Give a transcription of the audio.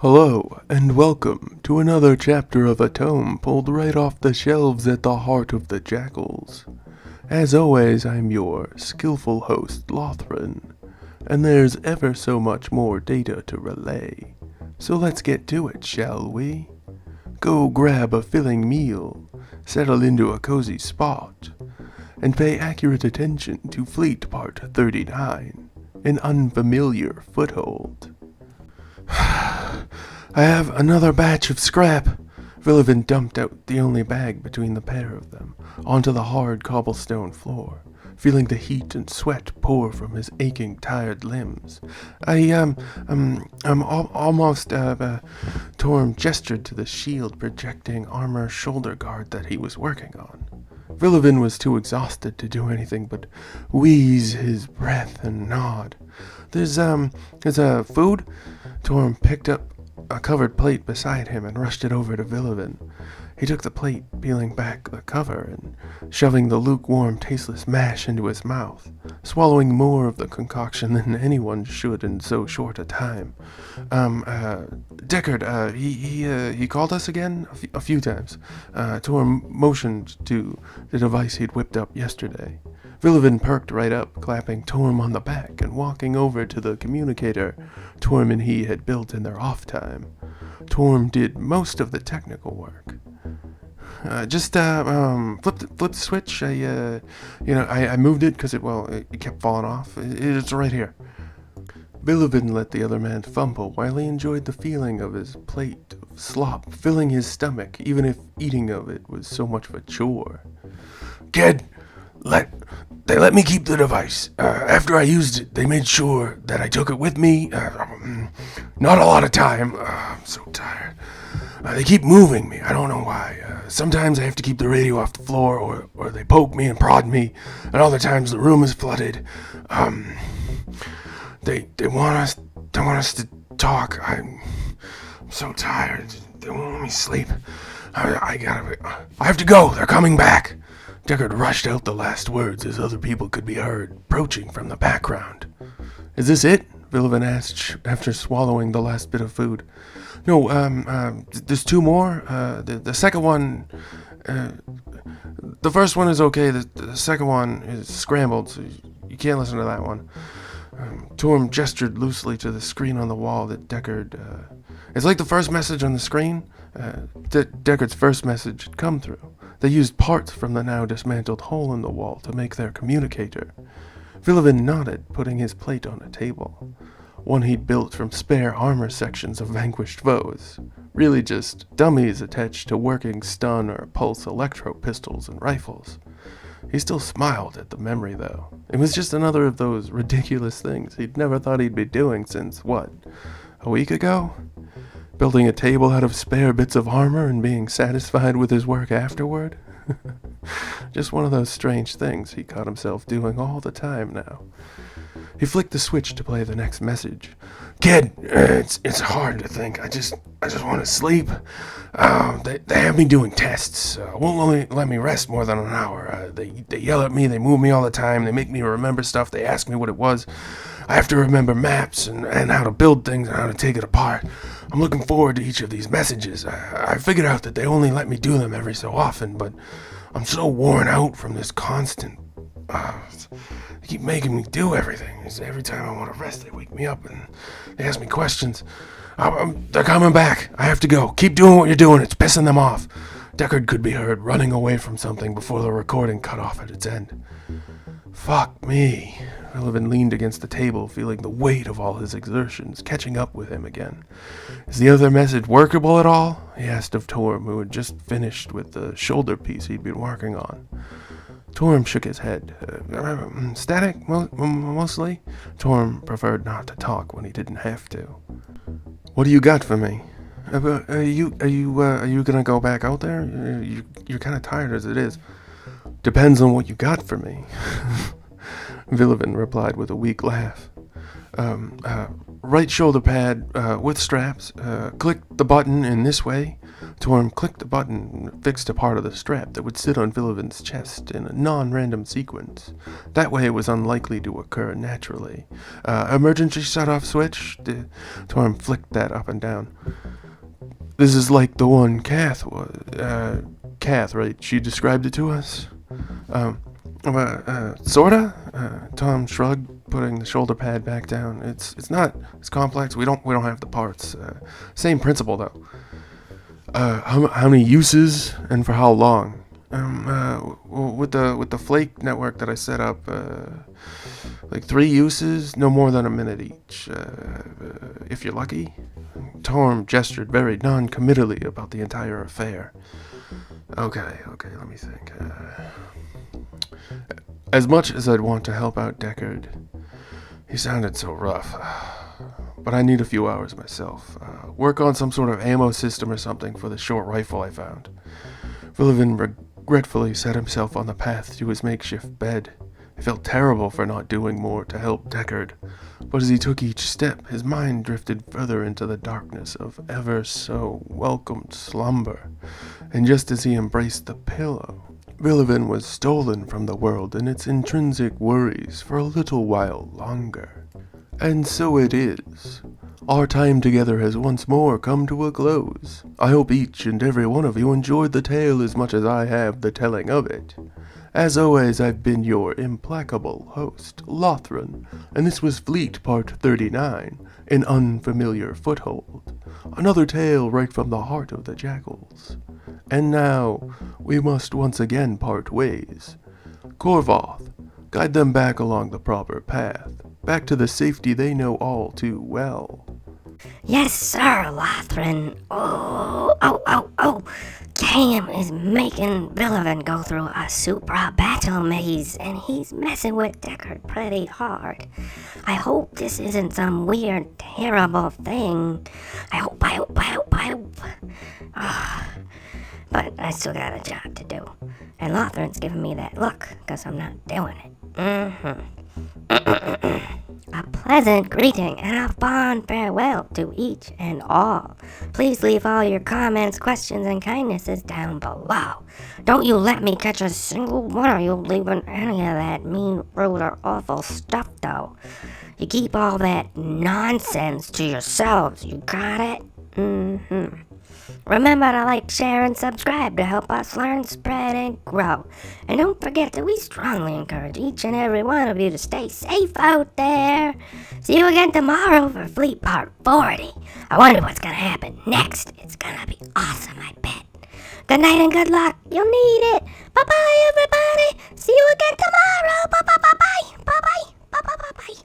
Hello, and welcome to another chapter of a tome pulled right off the shelves at the heart of the Jakuls. As always, I'm your skillful host, Lothran, and there's ever so much more data to relay. So let's get to it, shall we? Go grab a filling meal, settle into a cozy spot, and pay accurate attention to Fleet Part 39, an unfamiliar foothold. I have another batch of scrap. Vilivin dumped out the only bag between the pair of them onto the hard cobblestone floor, feeling the heat and sweat pour from his aching, tired limbs. I'm almost, Torm gestured to the shield-projecting armor shoulder guard that he was working on. Vilivin was too exhausted to do anything but wheeze his breath and nod. There's food? Torm picked up a covered plate beside him and rushed it over to Vilivin. He took the plate, peeling back the cover and shoving the lukewarm, tasteless mash into his mouth, swallowing more of the concoction than anyone should in so short a time. Deckard, he called us again a few times. Torm motioned to the device he'd whipped up yesterday. Vilivin perked right up, clapping Torm on the back and walking over to the communicator Torm and he had built in their off time. Torm did most of the technical work. Flip the switch. I moved it because it kept falling off. It's right here. Vilivin let the other man fumble while he enjoyed the feeling of his plate of slop filling his stomach, even if eating of it was so much of a chore. Kid, they let me keep the device. After I used it, they made sure that I took it with me. Not a lot of time. I'm so tired. They keep moving me. I don't know why. Sometimes I have to keep the radio off the floor, or they poke me and prod me, and other times the room is flooded. They want us to talk. I'm so tired. They won't let me sleep. I have to go. They're coming back. Deckard rushed out the last words as other people could be heard, approaching from the background. Is this it? Vilivin asked after swallowing the last bit of food. No, there's two more. The second one, the first one is okay. The second one is scrambled, so you can't listen to that one. Torm gestured loosely to the screen on the wall that Deckard, it's like the first message on the screen. Deckard's first message had come through. They used parts from the now dismantled hole in the wall to make their communicator. Vilivin nodded, putting his plate on a table. One he'd built from spare armor sections of vanquished foes. Really just dummies attached to working stun or pulse electro pistols and rifles. He still smiled at the memory, though. It was just another of those ridiculous things he'd never thought he'd be doing since, a week ago? Building a table out of spare bits of armor and being satisfied with his work afterward? Just one of those strange things he caught himself doing all the time now. He flicked the switch to play the next message. Kid, it's hard to think. I just want to sleep. They have me doing tests. Won't let me rest more than an hour. They yell at me. They move me all the time. They make me remember stuff. They ask me what it was. I have to remember maps and how to build things and how to take it apart. I'm looking forward to each of these messages. I figured out that they only let me do them every so often, but I'm so worn out from this constant. They keep making me do everything. Every time I want to rest, they wake me up and they ask me questions. They're coming back. I have to go. Keep doing what you're doing. It's pissing them off. Deckard could be heard running away from something before the recording cut off at its end. Fuck me. Vilivin leaned against the table, feeling the weight of all his exertions catching up with him again. Is the other message workable at all? He asked of Torm, who had just finished with the shoulder piece he'd been working on. Torm shook his head. Static, mostly? Torm preferred not to talk when he didn't have to. What do you got for me? Are you gonna go back out there? You're kind of tired as it is. Depends on what you got for me. Vilivin replied with a weak laugh. right shoulder pad with straps. Clicked the button in this way. Torm clicked the button, fixed a part of the strap that would sit on Vilivin's chest in a non-random sequence. That way it was unlikely to occur naturally. Emergency shut-off switch. Torm flicked that up and down. This is like the one Kath was. Kath, right? She described it to us. Sorta? Tom shrugged, putting the shoulder pad back down. It's not as complex. We don't have the parts. Same principle though. How many uses and for how long? With the flake network that I set up, like 3 uses, no more than a minute each. If you're lucky. Torm gestured very non-committally about the entire affair. Okay, let me think. As much as I'd want to help out Deckard, he sounded so rough. But I need a few hours myself. Work on some sort of ammo system or something for the short rifle I found. Vilivin regretfully set himself on the path to his makeshift bed. He felt terrible for not doing more to help Deckard, but as he took each step, his mind drifted further into the darkness of ever so welcomed slumber. And just as he embraced the pillow, Vilivin was stolen from the world and its intrinsic worries for a little while longer. And so it is. Our time together has once more come to a close. I hope each and every one of you enjoyed the tale as much as I have the telling of it. As always, I've been your implacable host, Lothran, and this was Fleet Part 39, An Unfamiliar Foothold. Another tale right from the heart of the Jakuls. And now, we must once again part ways. Korvoth, guide them back along the proper path, back to the safety they know all too well. Yes, sir, Lothran. Oh. Cam is making Vilivin go through a super battle maze, and he's messing with Deckard pretty hard. I hope this isn't some weird, terrible thing. I hope. But I still got a job to do. And Lothran's giving me that look, because I'm not doing it. A pleasant greeting and a fond farewell to each and all. Please leave all your comments, questions, and kindnesses down below. Don't you let me catch a single one of you leaving any of that mean, rude, or awful stuff, though. You keep all that nonsense to yourselves, you got it? Remember to like, share, and subscribe to help us learn, spread, and grow. And don't forget that we strongly encourage each and every one of you to stay safe out there. See you again tomorrow for Fleet Part 40. I wonder what's gonna happen next. It's gonna be awesome, I bet. Good night and good luck. You'll need it. Bye-bye, everybody. See you again tomorrow. Bye-bye. Bye-bye. Bye-bye. Bye-bye. Bye-bye.